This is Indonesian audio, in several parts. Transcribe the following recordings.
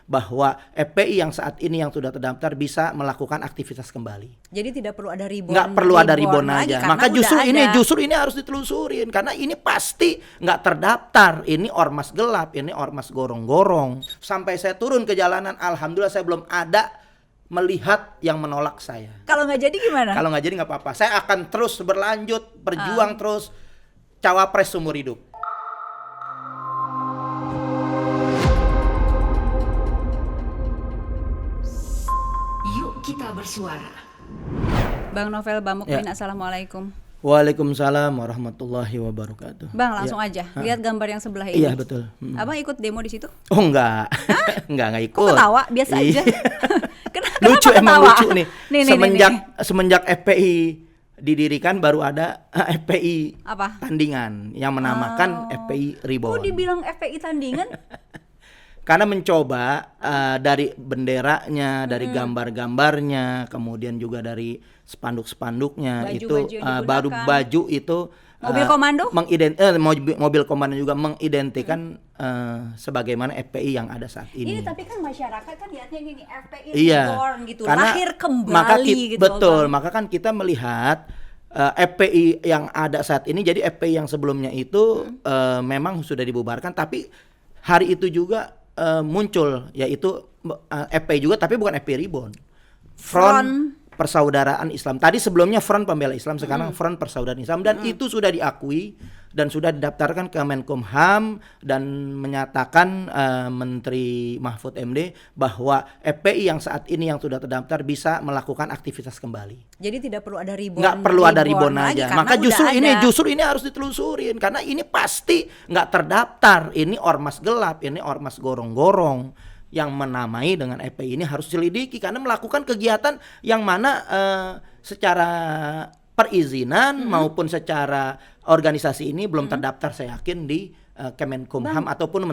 bahwa FPI yang saat ini yang sudah terdaftar bisa melakukan aktivitas kembali. Jadi tidak perlu ada ribon. Nggak perlu ada ribon lagi, aja. karena Maka udah justru ini harus ditelusurin karena ini pasti nggak terdaftar. Ini ormas gelap, ini ormas gorong-gorong. Sampai saya turun ke jalanan, alhamdulillah saya belum ada melihat yang menolak saya. Kalau nggak jadi gimana? Kalau nggak jadi nggak apa-apa. Saya akan terus berlanjut, berjuang terus, cawapres seumur hidup. Yuk kita bersuara. Bang Novel Bamukmin, Ya. Assalamualaikum. Waalaikumsalam warahmatullahi wabarakatuh. Bang, langsung Ya. aja. Lihat gambar yang sebelah ini. Iya betul. Abang ikut demo di situ? Oh enggak, enggak ikut. Kok ketawa? Biasa Iya. aja. Kenapa Lucu ketawa? emang lucu nih. Nih, Semenjak FPI didirikan baru ada FPI Apa? tandingan yang menamakan FPI Reborn. Kok dibilang FPI tandingan? Karena mencoba dari benderanya, dari gambar-gambarnya, kemudian juga dari spanduk-spanduknya Baju-baju yang digunakan. baru baju itu Mobil komando? mobil komando juga mengidentikan sebagaimana FPI yang ada saat ini. Ini tapi kan masyarakat kan lihatnya ini FPI Iya, Reborn gitu, karena lahir kembali maka gitu. betul, Bang. maka kan kita melihat FPI yang ada saat ini, jadi FPI yang sebelumnya itu memang sudah dibubarkan, tapi hari itu juga muncul yaitu FPI juga, tapi bukan FPI Reborn, Front Persaudaraan Islam. Tadi sebelumnya Front Pembela Islam, sekarang Front Persaudaraan Islam, dan itu sudah diakui dan sudah didaftarkan ke Menkumham dan menyatakan Menteri Mahfud MD bahwa FPI yang saat ini yang sudah terdaftar bisa melakukan aktivitas kembali. Jadi tidak perlu ada ribon. Nggak perlu ada ribon lagi, aja. karena Maka udah justru ini harus ditelusurin karena ini pasti nggak terdaftar. Ini ormas gelap, ini ormas gorong-gorong yang menamai dengan FPI ini harus selidiki karena melakukan kegiatan yang mana secara perizinan maupun secara organisasi ini belum terdaftar, saya yakin di Kemenkumham ataupun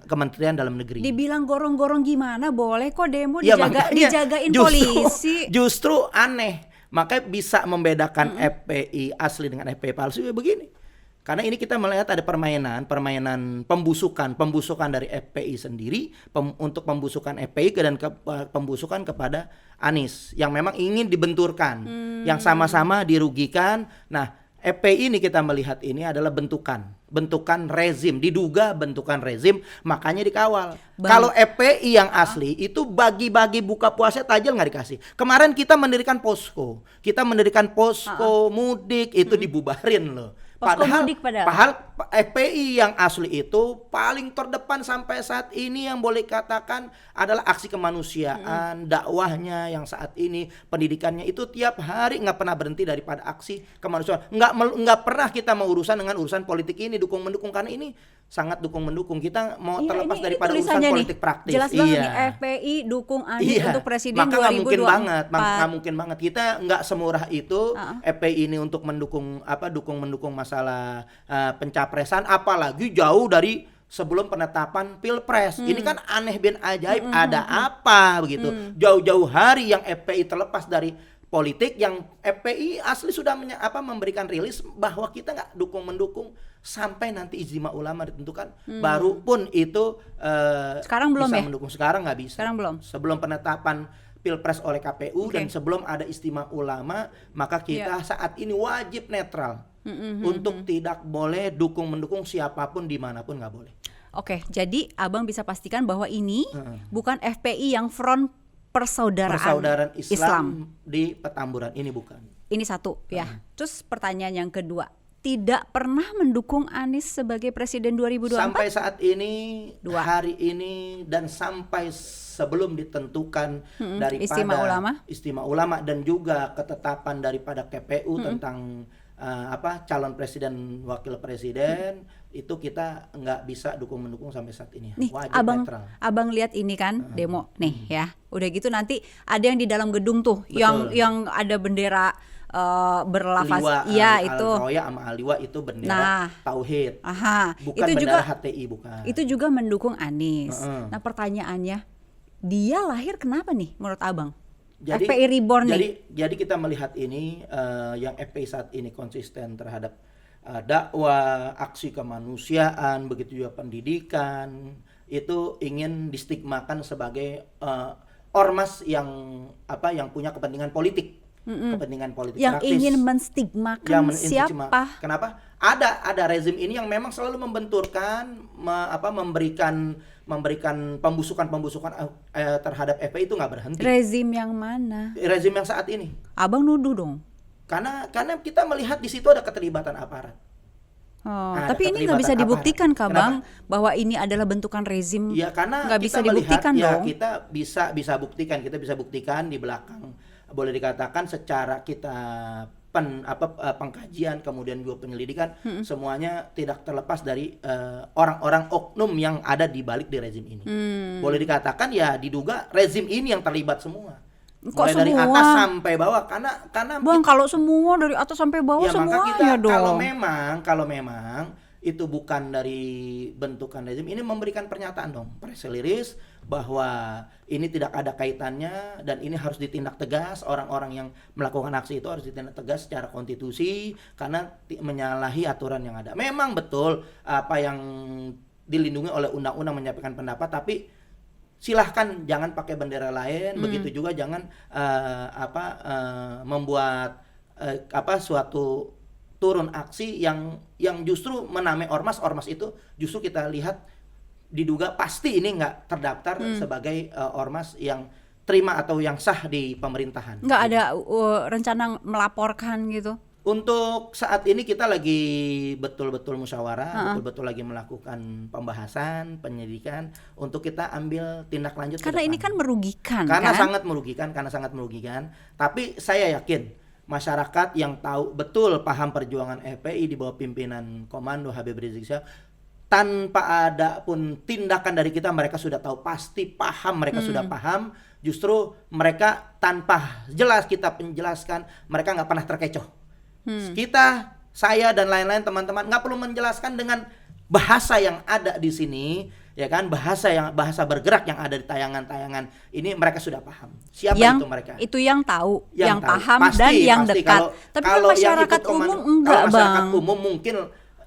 Kementerian Dalam Negeri. Dibilang gorong-gorong gimana? Boleh kok demo Ya, dijagain polisi. Justru aneh. Makanya bisa membedakan FPI asli dengan FPI palsu ya begini. Karena ini kita melihat ada permainan pembusukan dari FPI sendiri untuk pembusukan FPI dan pembusukan kepada Anies yang memang ingin dibenturkan, yang sama-sama dirugikan. Nah, FPI ini kita melihat ini adalah bentukan rezim, diduga bentukan rezim, makanya dikawal. Kalau FPI yang asli itu bagi-bagi buka puasa tajil nggak dikasih. Kemarin kita mendirikan posko mudik itu dibubarin loh. Padahal FPI yang asli itu paling terdepan sampai saat ini yang boleh katakan adalah aksi kemanusiaan, dakwahnya yang saat ini, pendidikannya itu tiap hari nggak pernah berhenti daripada aksi kemanusiaan. Nggak pernah kita mau urusan dengan urusan politik ini, dukung mendukung, karena ini sangat dukung mendukung. Kita mau terlepas daripada urusan politik praktis. Jelas banget nih, FPI dukung Anies untuk presiden 2024. Maka nggak mungkin banget kita nggak semurah itu FPI ini untuk mendukung masalah pencapresan, apalagi jauh dari sebelum penetapan Pilpres. Ini kan aneh bin ajaib, ada apa begitu. Jauh-jauh hari yang FPI terlepas dari politik, yang FPI asli sudah memberikan rilis bahwa kita nggak dukung-mendukung sampai nanti ijtima ulama ditentukan, baru pun itu sekarang belum bisa ya? mendukung. Sekarang nggak bisa. Sekarang belum. Sebelum penetapan Pilpres oleh KPU dan sebelum ada ijtima ulama, maka kita saat ini wajib netral untuk tidak boleh dukung-mendukung siapapun dimanapun, nggak boleh. Oke, jadi abang bisa pastikan bahwa ini bukan FPI yang Front Persaudaraan Islam di Petamburan, ini bukan. Ini satu ya. Terus pertanyaan yang kedua, tidak pernah mendukung Anies sebagai presiden 2024? Sampai saat ini, hari ini, dan sampai sebelum ditentukan daripada Istimewa Ulama dan juga ketetapan daripada KPU tentang calon presiden, wakil presiden, itu kita nggak bisa dukung-mendukung sampai saat ini. Nih, wajib netral. Abang lihat ini kan demo nih ya. Udah gitu nanti ada yang di dalam gedung tuh, yang ada bendera berlafaz itu Al-Roya sama Al-Liwa itu bendera tauhid. Bukan itu bendera juga HTI, bukan. Itu juga mendukung Anies. Nah, pertanyaannya, dia lahir kenapa nih menurut abang? FPI Reborn nih. Jadi kita melihat ini yang FPI saat ini konsisten terhadap dakwah, aksi kemanusiaan, begitu juga pendidikan, itu ingin distigmakan sebagai ormas yang punya kepentingan politik. Kepentingan politik yang praktis. ingin menstigmakan siapa? Kenapa? Ada rezim ini yang memang selalu membenturkan, memberikan pembusukan terhadap FPI itu nggak berhenti. Rezim yang mana? Rezim yang saat ini. Abang nuduh dong. Karena kita melihat di situ ada keterlibatan aparat. Tapi ini nggak bisa dibuktikan, Kak Bang, bahwa ini adalah bentukan rezim. Ya, karena nggak bisa dibuktikan dong. Kita bisa buktikan di belakang. Boleh dikatakan secara kita pengkajian kemudian juga penyelidikan semuanya tidak terlepas dari orang-orang oknum yang ada di balik di rezim ini. Boleh dikatakan ya diduga rezim ini yang terlibat semua. Kok mulai dari semua? atas sampai bawah karena Bang, kalau semua dari atas sampai bawah ya maka semuanya kita dong. kalau memang itu bukan dari bentukan rezim, ini memberikan pernyataan dong, press release bahwa ini tidak ada kaitannya dan ini harus ditindak tegas, orang-orang yang melakukan aksi itu harus ditindak tegas secara konstitusi karena menyalahi aturan yang ada. Memang betul apa yang dilindungi oleh undang-undang menyampaikan pendapat, tapi silahkan jangan pakai bendera lain, begitu juga jangan membuat suatu turun aksi yang justru menamai ormas itu justru kita lihat diduga pasti ini nggak terdaftar sebagai ormas yang terima atau yang sah di pemerintahan. Nggak ada rencana melaporkan gitu? Untuk saat ini kita lagi betul-betul musyawarah, betul-betul lagi melakukan pembahasan, penyelidikan untuk kita ambil tindak lanjut. Karena ini kan merugikan, karena kan? sangat merugikan. Tapi saya yakin masyarakat yang tahu betul paham perjuangan FPI di bawah pimpinan Komando Habib Rizik Syihab, tanpa ada pun tindakan dari kita mereka sudah tahu, pasti paham, mereka sudah paham. Justru mereka tanpa jelas kita penjelaskan, mereka nggak pernah terkecoh. Kita, saya dan lain-lain teman-teman nggak perlu menjelaskan dengan bahasa yang ada di sini, ya kan, bahasa bergerak yang ada di tayangan-tayangan ini mereka sudah paham. Siapa itu mereka? Itu yang tahu, yang paham pasti, dan yang pasti. dekat. Tapi kan masyarakat umum enggak, Bang. Masyarakat umum mungkin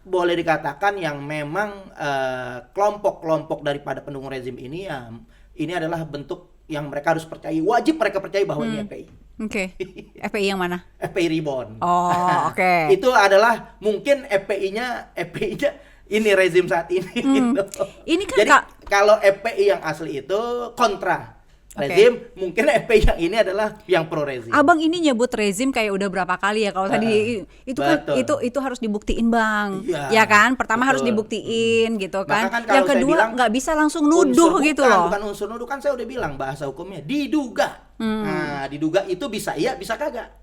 boleh dikatakan yang memang kelompok-kelompok daripada pendukung rezim ini ya, ini adalah bentuk yang mereka harus percaya, wajib mereka percaya bahwa ini FPI. Oke. FPI yang mana? FPI Reborn. Oh, oke. Itu adalah mungkin FPI-nya ini rezim saat ini. Gitu. Ini kan jadi kalau FPI yang asli itu kontra rezim, mungkin FPI yang ini adalah yang pro rezim. Abang ini nyebut rezim kayak udah berapa kali ya, kalau tadi itu kan itu harus dibuktiin, Bang. Ya kan? Pertama harus dibuktiin gitu kan. Yang kedua nggak bisa langsung nuduh gitu loh. Bukan unsur nuduh, kan saya udah bilang bahasa hukumnya diduga. Nah, diduga itu bisa iya, bisa kagak.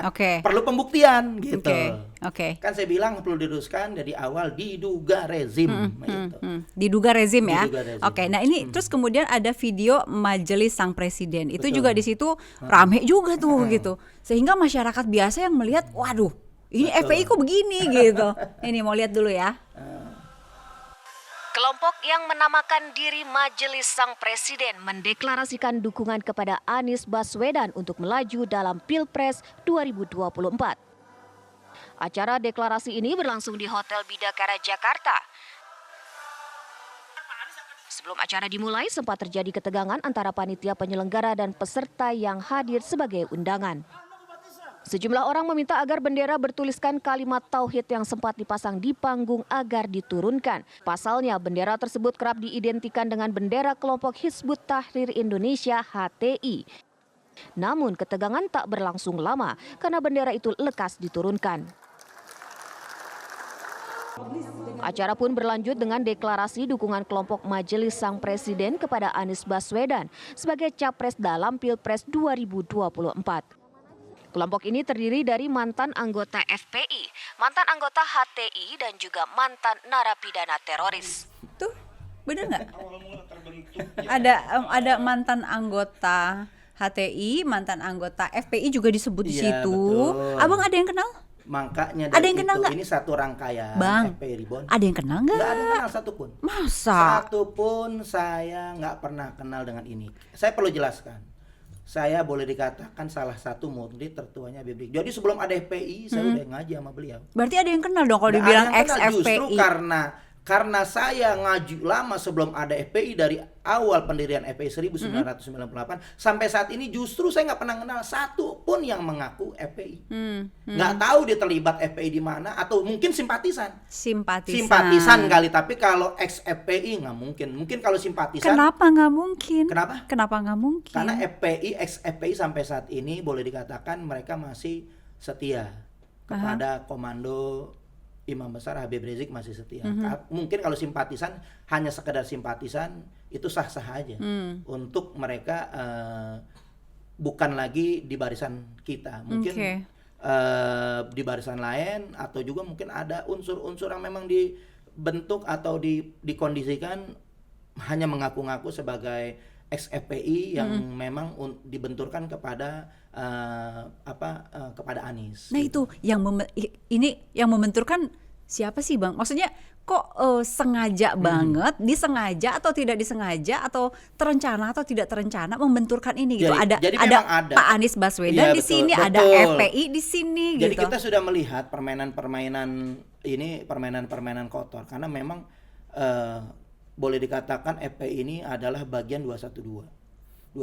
Oke. Perlu pembuktian gitu. Oke. Kan saya bilang perlu diluruskan dari awal diduga rezim gitu. Diduga rezim ya. Diduga rezim. Oke. Nah, ini terus kemudian ada video Majelis Sang Presiden. Itu juga di situ rame juga tuh gitu. Sehingga masyarakat biasa yang melihat, waduh, ini FPI kok begini gitu. Ini mau lihat dulu ya. Kelompok yang menamakan diri Majelis Sang Presiden mendeklarasikan dukungan kepada Anies Baswedan untuk melaju dalam Pilpres 2024. Acara deklarasi ini berlangsung di Hotel Bidakara, Jakarta. Sebelum acara dimulai, sempat terjadi ketegangan antara panitia penyelenggara dan peserta yang hadir sebagai undangan. Sejumlah orang meminta agar bendera bertuliskan kalimat tauhid yang sempat dipasang di panggung agar diturunkan. Pasalnya, bendera tersebut kerap diidentikan dengan bendera kelompok Hizbut Tahrir Indonesia (HTI). Namun, ketegangan tak berlangsung lama karena bendera itu lekas diturunkan. Acara pun berlanjut dengan deklarasi dukungan kelompok Majelis Sang Presiden kepada Anies Baswedan sebagai capres dalam Pilpres 2024. Kelompok ini terdiri dari mantan anggota FPI, mantan anggota HTI, dan juga mantan narapidana teroris. Tuh, bener nggak? Ada mantan anggota HTI, mantan anggota FPI juga disebut di situ. Betul. Abang ada yang kenal? Makanya ada yang kenal nggak? Ini satu rangkaian Bang, FPI Reborn. Ada yang kenal nggak? Nggak ada yang kenal satupun. Masa? Satupun saya nggak pernah kenal dengan ini. Saya perlu jelaskan. Saya boleh dikatakan salah satu murid tertuanya Habib Rizik. Jadi sebelum ada FPI, saya udah ngaji sama beliau. Berarti ada yang kenal dong kalau dibilang ex FPI. Justru Karena saya ngaji lama sebelum ada FPI, dari awal pendirian FPI 1998 sampai saat ini justru saya nggak pernah kenal satu pun yang mengaku FPI. Nggak tahu dia terlibat FPI di mana, atau mungkin simpatisan kali. Tapi kalau ex FPI nggak mungkin. Mungkin kalau simpatisan. Kenapa nggak mungkin? Kenapa Nggak mungkin? Karena FPI, ex FPI sampai saat ini boleh dikatakan mereka masih setia kepada komando Imam Besar Habib Rizik, masih setia. Mungkin kalau simpatisan hanya sekedar simpatisan, itu sah-sah aja. Untuk mereka bukan lagi di barisan kita. Mungkin di barisan lain, atau juga mungkin ada unsur-unsur yang memang dibentuk atau dikondisikan hanya mengaku-ngaku sebagai ex FPI yang memang dibenturkan kepada kepada Anies. Nah itu yang yang membenturkan siapa sih Bang? Maksudnya kok sengaja banget, disengaja atau tidak disengaja, atau terencana atau tidak terencana membenturkan ini gitu. Jadi ada ada Pak Anies Baswedan di sini, ada FPI di sini Jadi gitu. kita sudah melihat permainan-permainan ini, permainan-permainan kotor, karena memang boleh dikatakan FPI ini adalah bagian 212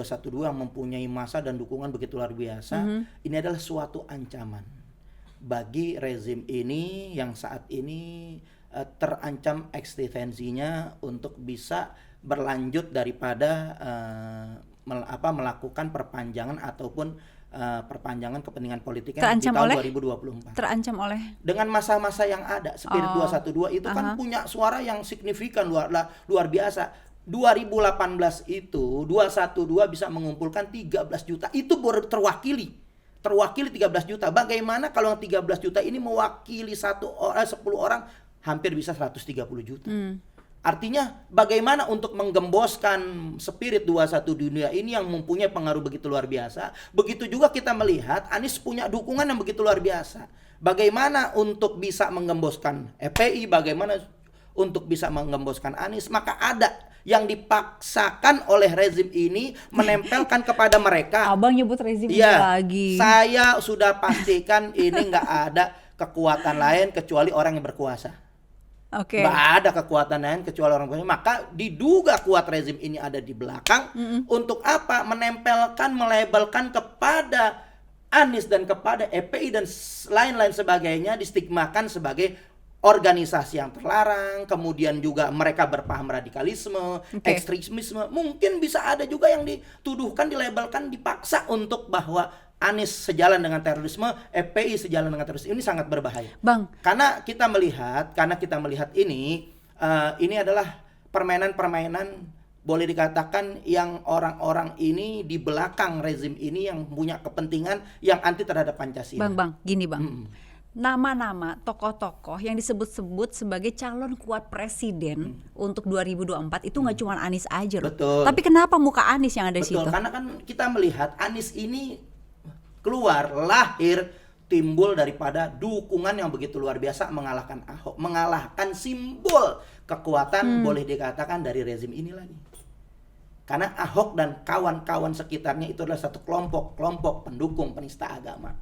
yang mempunyai massa dan dukungan begitu luar biasa. Ini adalah suatu ancaman bagi rezim ini yang saat ini terancam eksistensinya untuk bisa berlanjut daripada melakukan perpanjangan ataupun perpanjangan kepentingan politiknya di tahun 2024. Terancam oleh dengan masa-masa yang ada, Spirit 212 itu kan punya suara yang signifikan luar biasa. 2018 itu 212 bisa mengumpulkan 13 juta. Itu baru terwakili 13 juta. Bagaimana kalau yang 13 juta ini mewakili 10 orang, hampir bisa 130 juta. Artinya bagaimana untuk menggemboskan Spirit 21 dunia ini yang mempunyai pengaruh begitu luar biasa. Begitu juga kita melihat Anies punya dukungan yang begitu luar biasa. Bagaimana untuk bisa menggemboskan FPI, bagaimana untuk bisa menggemboskan Anies, maka ada yang dipaksakan oleh rezim ini menempelkan kepada mereka. Abang nyebut rezim lagi. Saya sudah pastikan ini nggak ada kekuatan lain kecuali orang yang berkuasa. Nggak ada kekuatan lain kecuali orang berkuasa. Maka diduga kuat rezim ini ada di belakang. Untuk apa? Menempelkan, melabelkan kepada Anies dan kepada FPI dan lain-lain sebagainya, distigmakan sebagai organisasi yang terlarang, kemudian juga mereka berpaham radikalisme, ekstremisme. Mungkin bisa ada juga yang dituduhkan, dilabelkan, dipaksa untuk bahwa Anies sejalan dengan terorisme, FPI sejalan dengan terorisme. Ini sangat berbahaya, Bang. Karena kita melihat ini adalah permainan-permainan boleh dikatakan yang orang-orang ini di belakang rezim ini yang punya kepentingan yang anti terhadap Pancasila. Bang, gini Bang. Nama-nama tokoh-tokoh yang disebut-sebut sebagai calon kuat presiden untuk 2024 itu nggak cuma Anies aja loh. Betul. Tapi kenapa muka Anies yang ada di situ? Karena kan kita melihat Anies ini lahir timbul daripada dukungan yang begitu luar biasa mengalahkan Ahok, mengalahkan simbol kekuatan boleh dikatakan dari rezim ini lagi. Karena Ahok dan kawan-kawan sekitarnya itu adalah satu kelompok pendukung penista agama.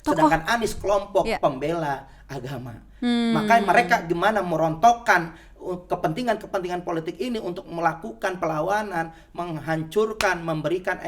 Sedangkan Anies kelompok pembela agama. Makanya mereka gimana merontokkan kepentingan politik ini untuk melakukan perlawanan, menghancurkan, memberikan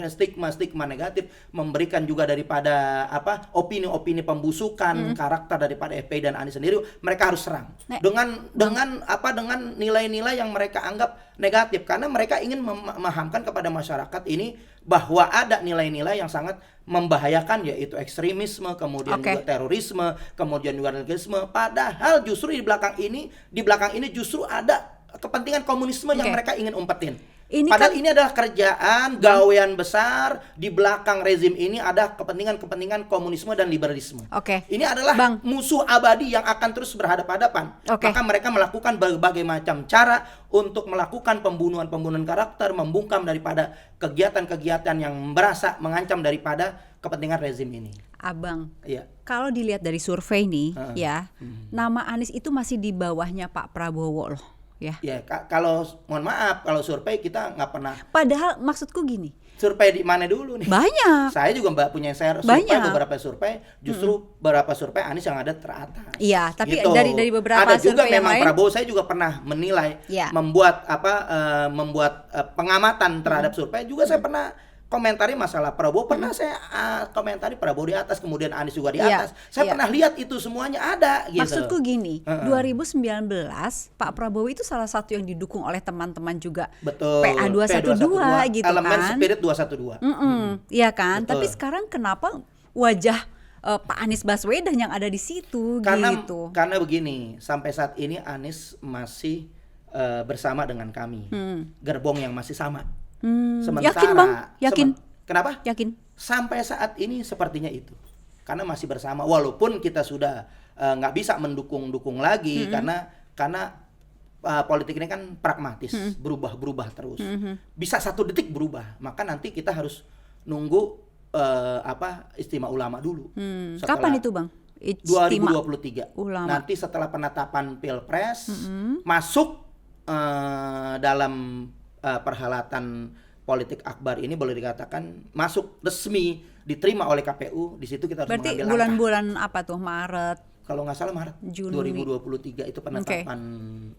stigma negatif, memberikan juga daripada opini-opini pembusukan karakter daripada FPI dan Anies sendiri. Mereka harus serang dengan nilai-nilai yang mereka anggap negatif, karena mereka ingin memahamkan kepada masyarakat ini bahwa ada nilai-nilai yang sangat membahayakan, yaitu ekstremisme, kemudian juga terorisme, kemudian juga radikalisme. Padahal justru di belakang ini justru ada kepentingan komunisme yang mereka ingin umpetin. Padahal ini adalah kerjaan gawean besar, di belakang rezim ini ada kepentingan komunisme dan liberalisme. Ini adalah musuh abadi yang akan terus berhadapan-hadapan. Maka mereka melakukan berbagai macam cara untuk melakukan pembunuhan karakter, membungkam daripada kegiatan-kegiatan yang merasa mengancam daripada kepentingan rezim ini. Abang, kalau dilihat dari survei nih nama Anies itu masih di bawahnya Pak Prabowo loh. ya. Ya, kalau mohon maaf, kalau survei kita nggak pernah. Padahal maksudku gini, Survei di mana dulu nih? banyak. Saya juga punya survei, Banyak. beberapa survei, justru beberapa survei Anies yang ada teratas. Iya, tapi Gitu. dari beberapa ada juga survei yang memang lain, Prabowo, saya juga pernah menilai, Iya. membuat pengamatan terhadap survei juga saya pernah komentari masalah Prabowo, pernah saya komentari Prabowo di atas, kemudian Anies juga di Iya, atas. Saya iya. pernah lihat itu semuanya ada gitu. maksudku gini, Heeh. 2019 Pak Prabowo itu salah satu yang didukung oleh teman-teman juga Betul. PA 212 gitu Elemen kan. spirit 212. Iya kan? Betul. Tapi sekarang kenapa wajah Pak Anies Baswedan yang ada di situ gitu? Karena begini, sampai saat ini Anies masih bersama dengan kami. Gerbong yang masih sama. Yakin, Bang? Yakin? Kenapa? Yakin? Sampai saat ini sepertinya itu. Karena masih bersama, walaupun kita sudah nggak bisa mendukung lagi, karena politik ini kan pragmatis, berubah terus. Bisa 1 detik berubah, maka nanti kita harus nunggu istimewa ulama dulu. Kapan itu, Bang? Ijtima 2023. ulama. Nanti setelah penetapan Pilpres masuk dalam perhelatan politik akbar ini, boleh dikatakan masuk resmi, diterima oleh KPU. Di situ kita harus Berarti mengambil langkah. bulan-bulan apa tuh? Maret. Kalau nggak salah Maret Juni. 2023 itu penetapan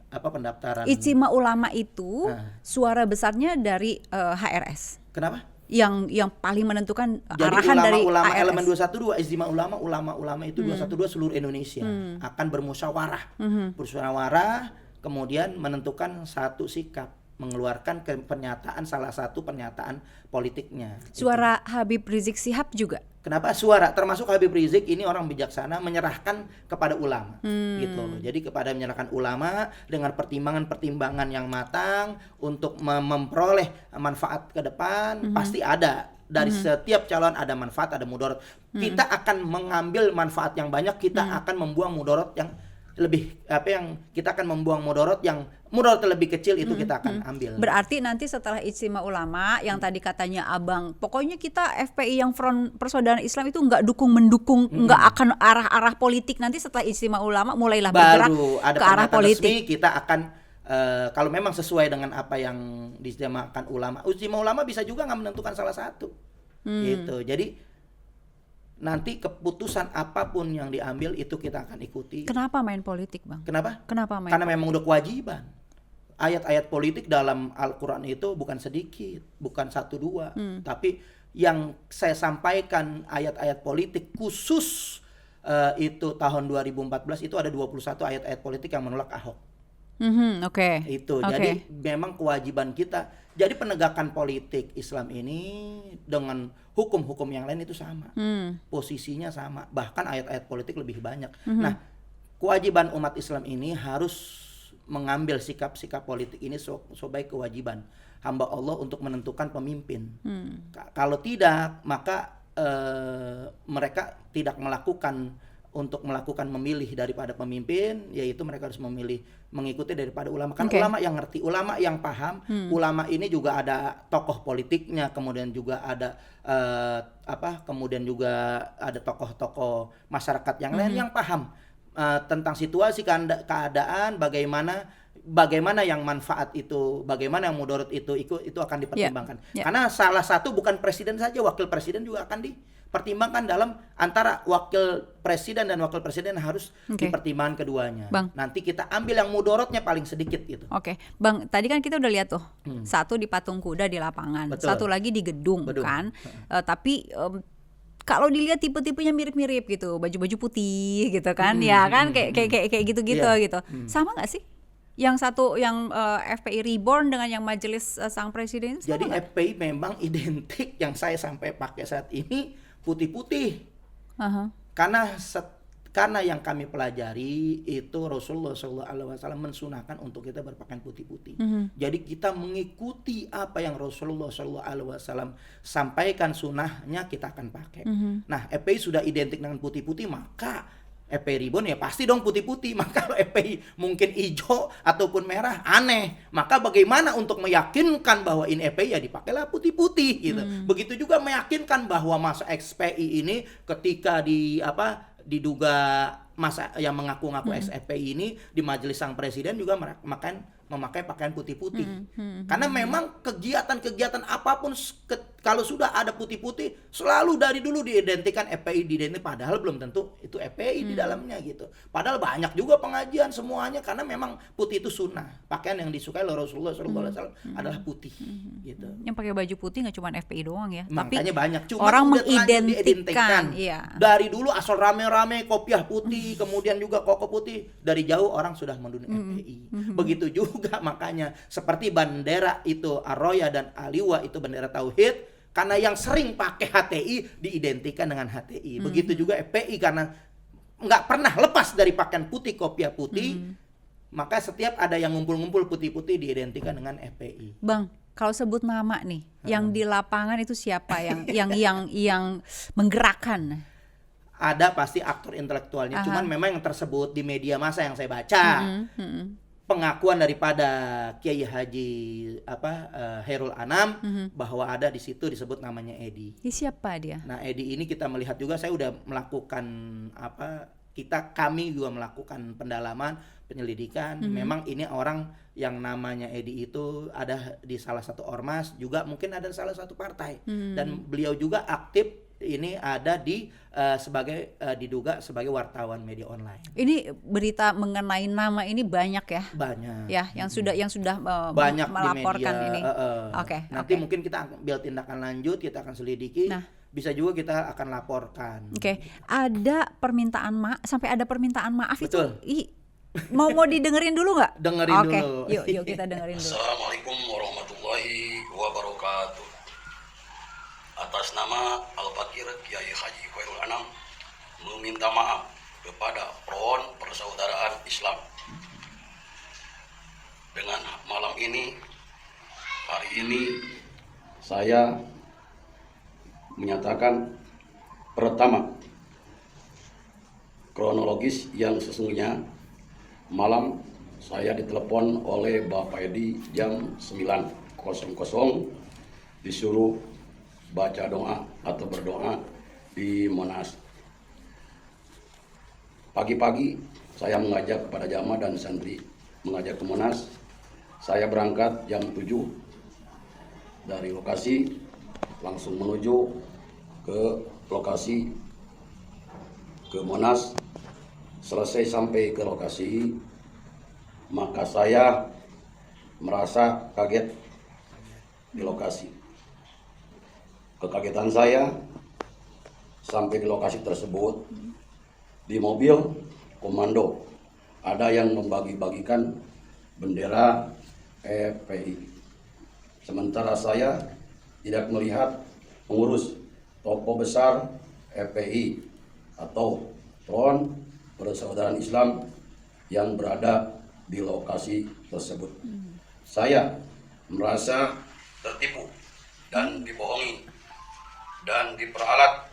pendaftaran. Ijtima ulama itu Nah. suara besarnya dari HRS. Kenapa? Yang paling menentukan Jadi arahan dari ulama HRS. elemen 212, istimewa ulama itu 212 seluruh Indonesia akan bermusyawarah. Bermusyawarah, kemudian menentukan satu sikap, mengeluarkan pernyataan, salah satu pernyataan politiknya. Suara Habib Rizik Sihab juga. Kenapa suara? Termasuk Habib Rizik ini orang bijaksana menyerahkan kepada ulama, gitu loh. Jadi kepada menyerahkan ulama dengan pertimbangan-pertimbangan yang matang untuk memperoleh manfaat ke depan. Pasti ada dari setiap calon, ada manfaat, ada mudarat. Kita akan mengambil manfaat yang banyak, kita akan membuang mudarat yang lebih kita akan membuang mudarat yang mudarat lebih kecil, itu kita akan ambil. Berarti nanti setelah Ijtima ulama yang tadi katanya Abang, pokoknya kita FPI yang Front Persaudaraan Islam itu nggak mendukung, nggak akan arah-arah politik. Nanti setelah Ijtima ulama mulailah bergerak Baru ada ke arah pernyataan politik. resmi, kita akan kalau memang sesuai dengan apa yang diijtimakan ulama. Ijtima ulama bisa juga nggak menentukan salah satu. Gitu. Jadi nanti keputusan apapun yang diambil itu kita akan ikuti. Kenapa main politik, Bang? Kenapa? Kenapa main? Karena memang udah kewajiban. Ayat-ayat politik dalam Al-Quran itu bukan sedikit, bukan 1-2, tapi yang saya sampaikan ayat-ayat politik khusus itu tahun 2014 itu ada 21 ayat-ayat politik yang menolak Ahok. Oke. Itu. Oke. Jadi memang kewajiban kita. Jadi penegakan politik Islam ini dengan hukum-hukum yang lain itu sama. Posisinya sama. Bahkan ayat-ayat politik lebih banyak. Nah, kewajiban umat Islam ini harus mengambil sikap-sikap politik ini sebagai kewajiban hamba Allah untuk menentukan pemimpin. Kalau tidak, maka mereka tidak melakukan memilih daripada pemimpin, yaitu mereka harus memilih mengikuti daripada ulama. Kan ulama yang ngerti, ulama yang paham. Ulama ini juga ada tokoh politiknya, kemudian juga ada kemudian juga ada tokoh-tokoh masyarakat yang lain yang paham tentang situasi keadaan, bagaimana yang manfaat itu, bagaimana yang mudarat itu akan dipertimbangkan. Karena salah satu bukan presiden saja, wakil presiden juga akan dipertimbangkan dalam antara wakil presiden dan wakil presiden harus dipertimbangkan keduanya. Bang. Nanti kita ambil yang mudaratnya paling sedikit gitu. Oke, Bang, tadi kan kita udah lihat tuh, satu di patung kuda di lapangan, Betul. satu lagi di gedung. Kan. Tapi kalau dilihat tipe-tipenya mirip-mirip gitu, baju-baju putih gitu kan, ya kan kayak gitu-gitu gitu. Sama nggak sih? Yang satu yang FPI Reborn dengan yang Majelis Sang Presiden sama Jadi nggak? FPI memang identik, yang saya sampai pakai saat ini putih-putih. Karena yang kami pelajari itu Rasulullah SAW mensunahkan untuk kita berpakaian putih-putih. Jadi kita mengikuti apa yang Rasulullah SAW sampaikan, sunnahnya kita akan pakai. Nah, FPI sudah identik dengan putih-putih, maka FPI Reborn ya pasti dong putih-putih. Maka kalau FPI mungkin hijau ataupun merah aneh. Maka bagaimana untuk meyakinkan bahwa ini FPI, ya dipakailah putih-putih gitu. Begitu juga meyakinkan bahwa masa XPI ini ketika diduga masa yang mengaku-ngaku ex-FPI ini di Majelis Sang Presiden juga memakai pakaian putih-putih. Karena memang kegiatan-kegiatan apapun kalau sudah ada putih-putih selalu dari dulu diidentikan FPI padahal belum tentu itu FPI di dalamnya gitu. Padahal banyak juga pengajian semuanya karena memang putih itu sunnah. Pakaian yang disukai oleh Rasulullah SAW adalah putih gitu. Yang pakai baju putih nggak cuma FPI doang ya, Makanya banyak cuma orang udah terlanjur mengidentikan, iya. Dari dulu asal rame-rame kopiah putih, kemudian juga koko putih, dari jauh orang sudah mendunia FPI. Begitu juga makanya seperti bendera itu Ar-Roya dan Aliwa itu bendera tauhid, karena yang sering pakai HTI diidentikan dengan HTI. Begitu juga FPI karena nggak pernah lepas dari pakaian putih, kopiah putih, maka setiap ada yang ngumpul-ngumpul putih-putih diidentikan dengan FPI. Bang, kalau sebut nama nih, yang di lapangan itu siapa yang menggerakkan? Ada pasti aktor intelektualnya, cuman memang yang tersebut di media massa yang saya baca, pengakuan daripada Kiai Haji Khairul Anam bahwa ada di situ disebut namanya Edi. Siapa dia? Nah, Edi ini kita melihat juga, saya udah melakukan kami juga melakukan pendalaman, penyelidikan. Memang ini orang yang namanya Edi itu ada di salah satu ormas, juga mungkin ada di salah satu partai. Dan beliau juga aktif ini ada di diduga sebagai wartawan media online. Ini berita mengenai nama ini banyak ya? Banyak. Ya, yang sudah banyak melaporkan di media, ini. Oke. Nanti mungkin kita ambil tindakan lanjut, kita akan selidiki. Nah, bisa juga kita akan laporkan. Oke. Ada permintaan maaf, sampai ada permintaan maaf. Betul. Itu mau didengerin dulu nggak? Dengerin dulu. Yuk kita dengerin dulu. Assalamualaikum warahmatullahi wabarakatuh. Atas nama Al-Fakir Kiai Haji Khairul Anam meminta maaf kepada Front Persaudaraan Islam. Dengan malam ini, hari ini saya menyatakan pertama, kronologis yang sesungguhnya malam saya ditelepon oleh Bapak Edi jam 9.00 disuruh baca doa atau berdoa di Monas. Pagi-pagi saya mengajak kepada jamaah dan santri mengajak ke Monas. Saya berangkat jam 7 dari lokasi langsung menuju ke lokasi ke Monas. Selesai sampai ke lokasi, maka saya merasa kaget di lokasi. Kekagetan saya sampai di lokasi tersebut, di mobil komando ada yang membagi-bagikan bendera FPI. Sementara saya tidak melihat pengurus tokoh besar FPI atau Front Persaudaraan Islam yang berada di lokasi tersebut. Saya merasa tertipu dan dibohongi dan diperalat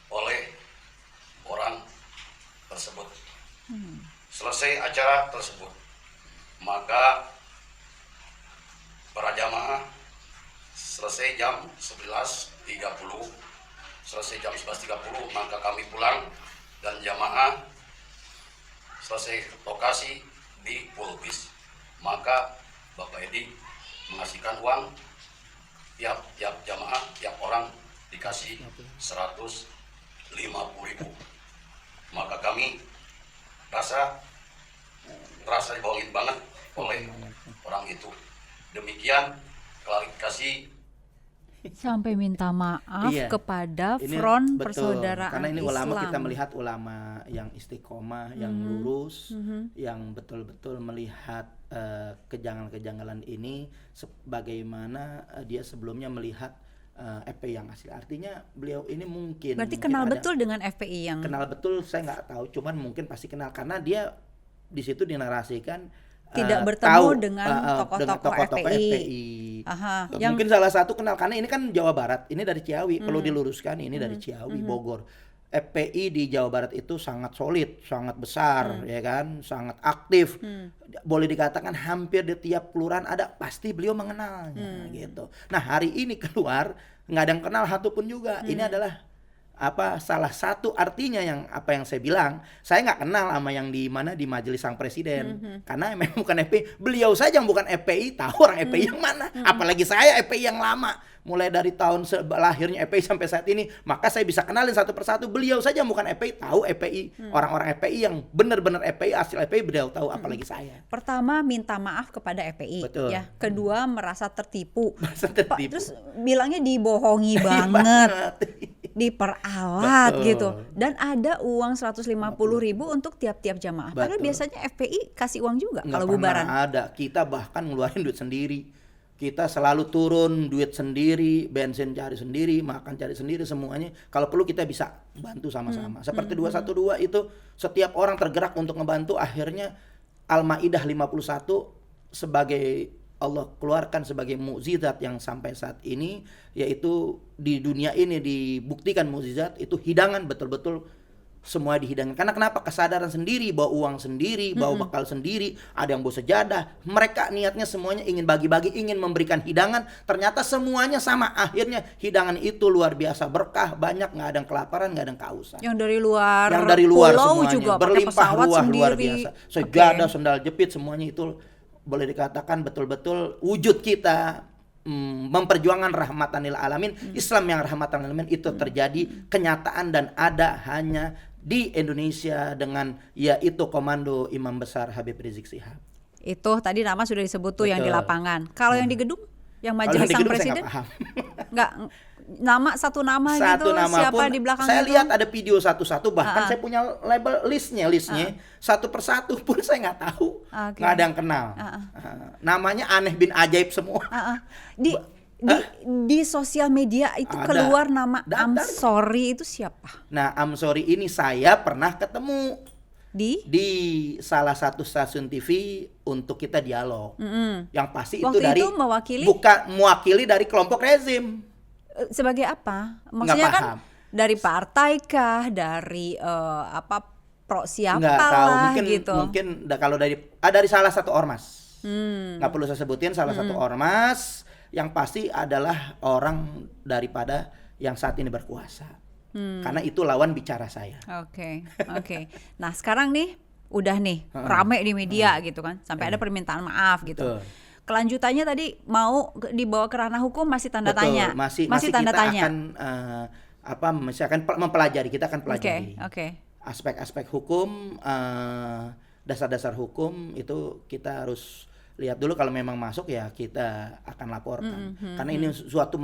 oleh orang tersebut. Selesai acara tersebut, maka para jamaah selesai jam 11.30, maka kami pulang dan jamaah selesai lokasi di Pulbis. Maka Bapak Edi mengasihkan uang tiap jamaah, tiap orang dikasih 150.000. Maka kami rasa dibohongin banget oleh orang itu. Demikian klarifikasi. Sampai minta maaf kepada Ini Front betul, Persaudaraan karena ini Islam. ulama, kita melihat ulama yang istiqomah, yang lurus, yang betul-betul melihat kejanggalan-kejanggalan ini sebagaimana dia sebelumnya melihat FPI yang asli. Artinya beliau ini mungkin Kenal betul dengan FPI yang kenal betul, saya nggak tahu, cuman mungkin pasti kenal karena dia di situ dinarasikan tidak bertemu dengan tokoh-tokoh FPI. Mungkin salah satu kenal karena ini kan Jawa Barat, ini dari Ciawi, perlu diluruskan, ini dari Ciawi, Bogor. FPI di Jawa Barat itu sangat solid, sangat besar, ya kan, sangat aktif. Boleh dikatakan hampir di tiap kelurahan ada, pasti beliau mengenalnya gitu. Nah, hari ini keluar nggak ada yang kenal satupun juga. Ini adalah salah satu artinya yang apa yang saya bilang, saya nggak kenal sama yang di mana di Majelis Sang Presiden, karena memang bukan FPI, beliau saja yang bukan FPI tahu orang FPI yang mana, apalagi saya FPI yang lama, mulai dari tahun lahirnya FPI sampai saat ini, maka saya bisa kenalin satu persatu. Beliau saja yang bukan FPI tahu FPI, orang-orang FPI yang benar-benar FPI, asli FPI beliau tahu, apalagi saya. Pertama minta maaf kepada FPI, Betul. ya. Kedua merasa tertipu. Merasa tertipu. Terus bilangnya dibohongi banget. Diperalat Betul. gitu, dan ada uang 150.000 untuk tiap-tiap jamaah. Padahal Betul. biasanya FPI kasih uang juga Nggak kalau pernah bubaran. ada, kita bahkan ngeluarin duit sendiri, kita selalu turun duit sendiri, bensin cari sendiri, makan cari sendiri, semuanya. Kalau perlu kita bisa bantu sama-sama. Seperti 212 itu setiap orang tergerak untuk ngebantu. Akhirnya Al-Maidah 51 sebagai Allah keluarkan sebagai mukjizat yang sampai saat ini, yaitu di dunia ini dibuktikan mukjizat itu, hidangan betul-betul semua dihidangkan. Karena kenapa? Kesadaran sendiri, bawa uang sendiri, bawa bekal sendiri, ada yang bawa sejadah. Mereka niatnya semuanya ingin bagi-bagi, ingin memberikan hidangan. Ternyata semuanya sama. Akhirnya hidangan itu luar biasa berkah, banyak, nggak ada yang kelaparan, nggak ada yang kehausan. Yang dari luar pulau Semuanya juga pakai berlimpah pesawat ruah, sendiri. luar biasa. Sejadah, sendal jepit, semuanya itu boleh dikatakan betul-betul wujud kita memperjuangkan rahmatan lil alamin. Islam yang rahmatan lil alamin itu terjadi kenyataan dan ada hanya di Indonesia dengan yaitu Komando Imam Besar Habib Rizik Syihab. Itu tadi nama sudah disebut tuh yang di Betul. lapangan. Kalau yang di gedung, yang Kalau Majelis di Sang gedung saya Presiden, nggak paham. nggak satu nama Satu gitu, nama siapa pun, di belakang saya itu? lihat ada video satu-satu, bahkan saya punya label listnya, satu persatu pun saya nggak tahu, Oke. nggak ada yang kenal. Namanya aneh bin ajaib semua. Di sosial media itu Ada. keluar nama I'm Daftar. sorry itu siapa? Nah, I'm sorry ini saya pernah ketemu di salah satu stasiun TV untuk kita dialog. Yang pasti itu Waktu dari itu mewakili? bukan mewakili dari kelompok rezim. Sebagai apa? Maksudnya Nggak kan paham. dari partai kah, dari pro siapa Nggak tahu, lah mungkin gitu. mungkin kalau dari salah satu ormas. Nggak perlu saya sebutin salah satu ormas, yang pasti adalah orang daripada yang saat ini berkuasa. Karena itu lawan bicara saya. Oke. Nah sekarang nih udah nih rame di media gitu kan, sampai ada permintaan maaf gitu. Betul. Kelanjutannya tadi mau dibawa ke ranah hukum masih tanda Betul, tanya. masih tanda kita tanya. akan masih akan mempelajari, kita akan pelajari. Oke. Aspek-aspek hukum, dasar-dasar hukum itu kita harus lihat dulu, kalau memang masuk ya kita akan laporkan. Karena ini suatu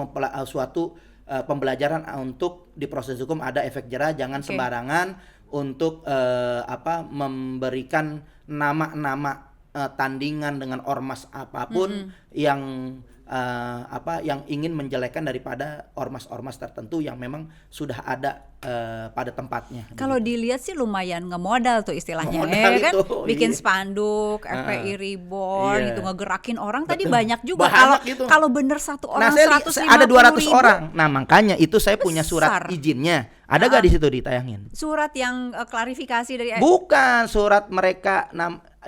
pembelajaran untuk di proses hukum ada efek jerah, jangan sembarangan untuk memberikan nama-nama tandingan dengan ormas apapun yang yang ingin menjelekkan daripada ormas-ormas tertentu yang memang sudah ada pada tempatnya. Kalau dilihat sih lumayan ngemodal tuh istilahnya, Ngemodal kan? itu, Bikin iya. spanduk, FPI Reborn, Iya. gitu ngegerakin orang. Tadi Betul. banyak juga. Banyak gitu. Kalau bener satu orang Nah, saya 150.000. ada 200 orang. Nah, makanya itu saya punya Besar. surat izinnya. Ada gak di situ ditayangin? Surat yang klarifikasi dari Bukan surat mereka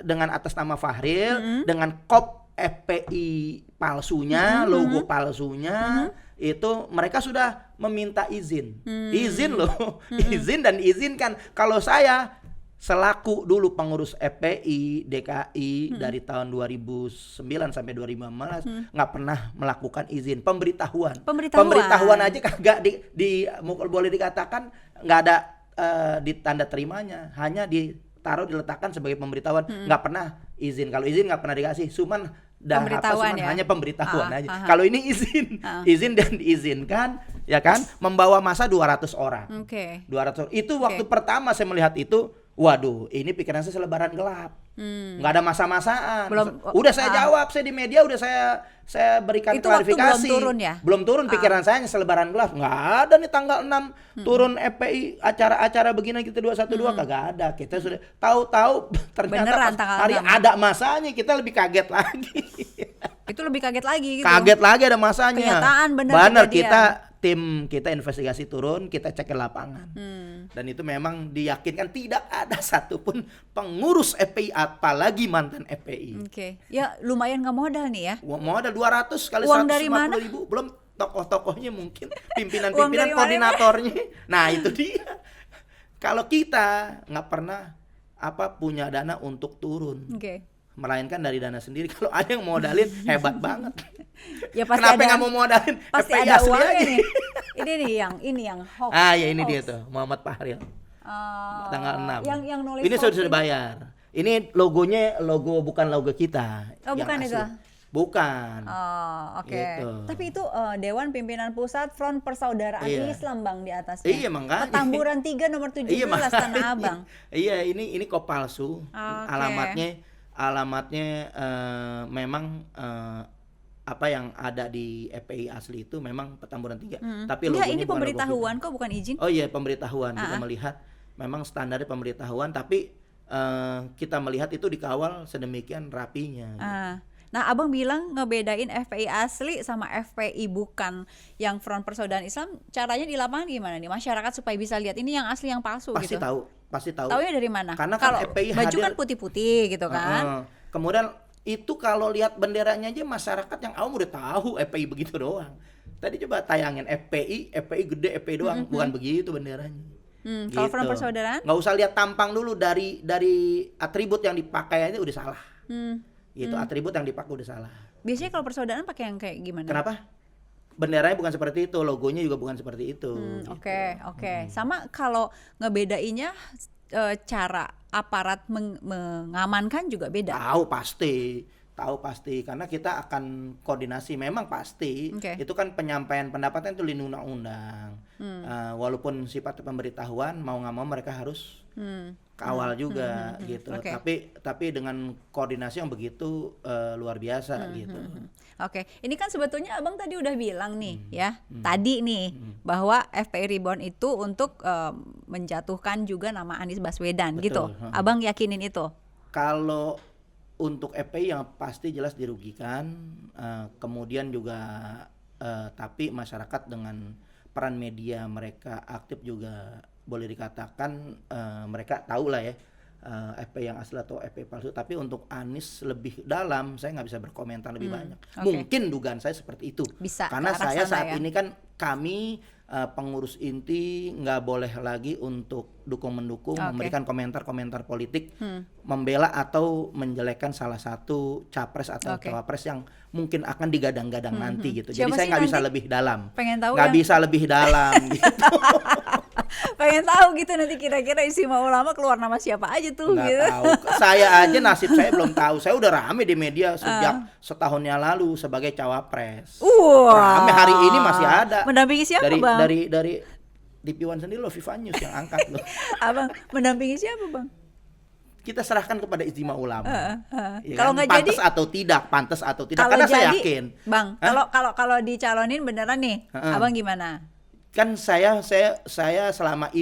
dengan atas nama Fahril, dengan kop FPI palsunya, logo palsunya, itu mereka sudah meminta izin. Izin loh, izin dan diizinkan. Kalau saya selaku dulu pengurus FPI DKI dari tahun 2009 sampai 2015 nggak pernah melakukan izin pemberitahuan. Pemberitahuan aja kagak boleh dikatakan nggak ada di tanda terimanya, hanya ditaruh diletakkan sebagai pemberitahuan, nggak pernah izin. Kalau izin nggak pernah dikasih, Pemberitahuan ya? hanya pemberitahuan aja. Kalau ini izin dan diizinkan, ya kan, membawa masa 200 orang. 200 itu waktu pertama saya melihat itu, waduh, ini pikiran saya selebaran gelap. Nggak ada masa-masaan. Udah saya jawab, saya di media udah saya berikan Itu waktu klarifikasi. belum turun ya? Belum turun, pikiran saya hanya selebaran gelap. Nggak ada nih tanggal 6 turun FPI acara-acara begini kita 212 kagak ada. Kita sudah tahu-tahu ternyata Beneran pas tanggal hari 6. ada masanya, kita lebih kaget lagi. Itu lebih kaget lagi gitu. Kaget lagi ada masanya. Kenyataan bener kejadian. Tim kita investigasi turun, kita cek ke lapangan. Dan itu memang diyakinkan tidak ada satupun pengurus FPI, apalagi mantan FPI. Ya lumayan nggak modal nih ya. Mau ada 200 kali Uang dari 150 ribu, belum tokoh-tokohnya mungkin, Uang pimpinan-pimpinan dari mana? koordinatornya. Nah itu dia. Kalau kita nggak pernah punya dana untuk turun, Oke. melainkan dari dana sendiri. Kalau ada yang modalin hebat banget. Ya pasti Kenapa ada, nggak mau modalin pasti FPI ada asli uangnya aja? nih. Ini yang hoax. Ya ini dia tuh Muhammad Fahril. Tanggal 6. Yang nulis Ini hoax sudah bayar. Ini logonya bukan logo kita. Oh, yang bukan asli. itu? Bukan. Oh, oke. Gitu. Tapi itu Dewan Pimpinan Pusat Front Persaudaraan Iya. Islam Bang di atasnya. Iya, makanya. Petamburan 3 nomor 17 Iya, makanya. Tanah Abang. Iya, ini kok palsu. Oke. Alamatnya memang apa yang ada di FPI asli itu memang Petamburan 3. Tapi Enggak, logonya ini bukan logo pemberitahuan kita. kok bukan izin. Oh iya, pemberitahuan. Kita melihat memang standarnya pemberitahuan, tapi kita melihat itu dikawal sedemikian rapinya. Nah, Abang bilang ngebedain FPI asli sama FPI bukan yang Front Persaudaraan Islam, caranya di lapangan gimana nih? Masyarakat supaya bisa lihat ini yang asli yang palsu Pasti gitu. pasti tahu. Taunya dari mana? Karena kan Kalau FPI baju hadir kan putih-putih gitu kan. Kemudian itu kalau lihat benderanya aja masyarakat yang awam udah tahu FPI begitu doang. Tadi coba tayangin FPI gede, FPI doang, bukan begitu benderanya. Kalau Front Persaudaraan? Nggak usah lihat tampang dulu, dari atribut yang dipakai aja udah salah. Gitu, atribut yang dipakai udah salah. Biasanya kalau persaudaraan pakai yang kayak gimana? Kenapa? Benderanya bukan seperti itu, logonya juga bukan seperti itu. Oke. Sama kalau ngebedainnya cara aparat mengamankan juga beda. Tahu pasti karena kita akan koordinasi, memang pasti. Oke. Itu kan penyampaian pendapatnya itu lindung undang-undang. Walaupun sifatnya pemberitahuan, mau nggak mau mereka harus kawal juga gitu. Oke. Tapi dengan koordinasi yang begitu luar biasa gitu. Oke, ini kan sebetulnya Abang tadi udah bilang nih tadi nih bahwa FPI Reborn itu untuk menjatuhkan juga nama Anies Baswedan. Betul. Gitu. Abang yakinin itu? Kalau untuk FPI yang pasti jelas dirugikan, kemudian juga tapi masyarakat dengan peran media mereka aktif juga boleh dikatakan mereka tahu lah ya FPI yang asli atau FPI palsu. Tapi untuk Anies lebih dalam saya nggak bisa berkomentar lebih banyak. Oke. Mungkin dugaan saya seperti itu. Bisa Karena ke arah saya sana saat ya. ini kan kami pengurus inti nggak boleh lagi untuk mendukung Oke. memberikan komentar-komentar politik, membela atau menjelekkan salah satu capres atau Oke. cawapres yang mungkin akan digadang-gadang nanti gitu. Siapa Jadi saya sih nggak bisa nanti? lebih dalam, Pengen tahu nggak yang- bisa lebih dalam gitu. Pengen tahu gitu nanti kira-kira Istimewa Ulama keluar nama siapa aja tuh Nggak gitu. tahu. Saya aja nasib saya belum tahu. Saya udah rame di media sejak setahun yang lalu sebagai cawapres. Rame, hari ini masih ada. Mendampingi siapa, Bang? Dari DP1 sendiri loh, Viva News yang angkat loh. Abang mendampingi siapa, Bang? Kita serahkan kepada Istimewa Ulama. Ya Kalau kan? nggak jadi- pantas atau tidak, Kalau karena saya jadi, yakin. Bang, Hah? kalau dicalonin beneran nih, Abang gimana? Kan saya selama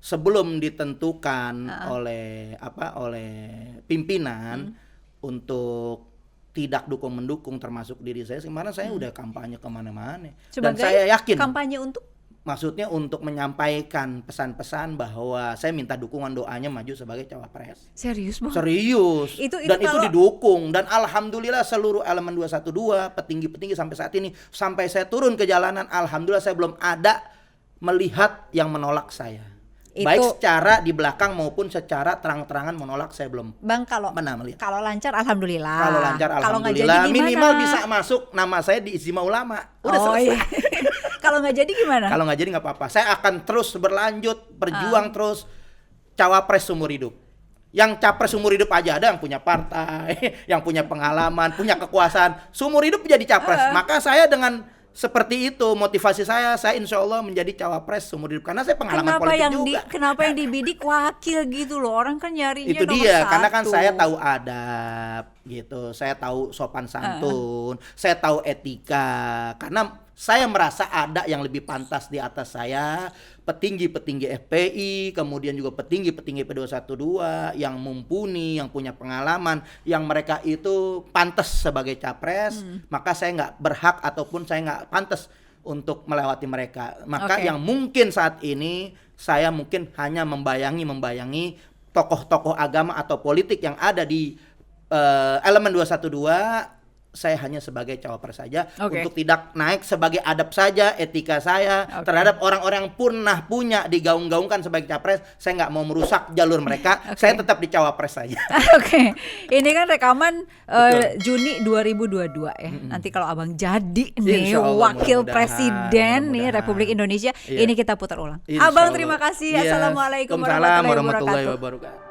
sebelum ditentukan oleh pimpinan untuk tidak mendukung termasuk diri saya, kemarin saya udah kampanye kemana-mana. Dan Sebagai saya yakin kampanye untuk maksudnya untuk menyampaikan pesan-pesan bahwa saya minta dukungan doanya maju sebagai cawapres. serius, Bang? Serius. Itu Dan itu kalau- didukung, dan alhamdulillah seluruh elemen 212 petinggi-petinggi sampai saat ini, sampai saya turun ke jalanan, alhamdulillah saya belum ada melihat yang menolak saya. Itu- Baik secara di belakang maupun secara terang-terangan menolak, saya belum Bang, kalau pernah melihat. kalau lancar alhamdulillah. Kalau lancar Kalau nggak jadi alhamdulillah, gimana? minimal bisa masuk nama saya di Istimewa Ulama. Udah selesai. Iya. Kalau nggak jadi gimana? Kalau nggak jadi nggak apa-apa. Saya akan terus berlanjut, berjuang terus cawapres seumur hidup. Yang capres seumur hidup aja ada yang punya partai, yang punya pengalaman, punya kekuasaan, seumur hidup jadi capres. Maka saya dengan seperti itu motivasi saya insya Allah menjadi cawapres seumur hidup karena saya pengalaman politik juga. Kenapa yang dibidik wakil gitu loh? Orang kan nyarinya Itu nomor dia, satu. karena kan saya tahu adab gitu, saya tahu sopan santun, saya tahu etika, karena saya merasa ada yang lebih pantas di atas saya, petinggi-petinggi FPI, kemudian juga petinggi-petinggi P212 yang mumpuni, yang punya pengalaman, yang mereka itu pantas sebagai capres, maka saya nggak berhak ataupun saya nggak pantas untuk melewati mereka. Maka Oke. yang mungkin saat ini saya mungkin hanya membayangi tokoh-tokoh agama atau politik yang ada di elemen 212 saya hanya sebagai cawapres saja, Oke. untuk tidak naik sebagai adab saja etika saya Oke. terhadap orang-orang yang pernah punya digaung-gaungkan sebagai capres. Saya nggak mau merusak jalur mereka. Oke. Saya tetap di cawapres saja. Oke, ini kan rekaman Juni 2022 ya. Nanti kalau abang jadi nih Insya Allah, wakil mudah-mudahan, presiden nih mudah-mudahan. Republik Indonesia, Iya. ini kita putar ulang. Insya Abang Allah. terima kasih. Iya. Assalamualaikum Waalaikumsalam warahmatullahi wabarakatuh. warahmatullahi wabarakatuh.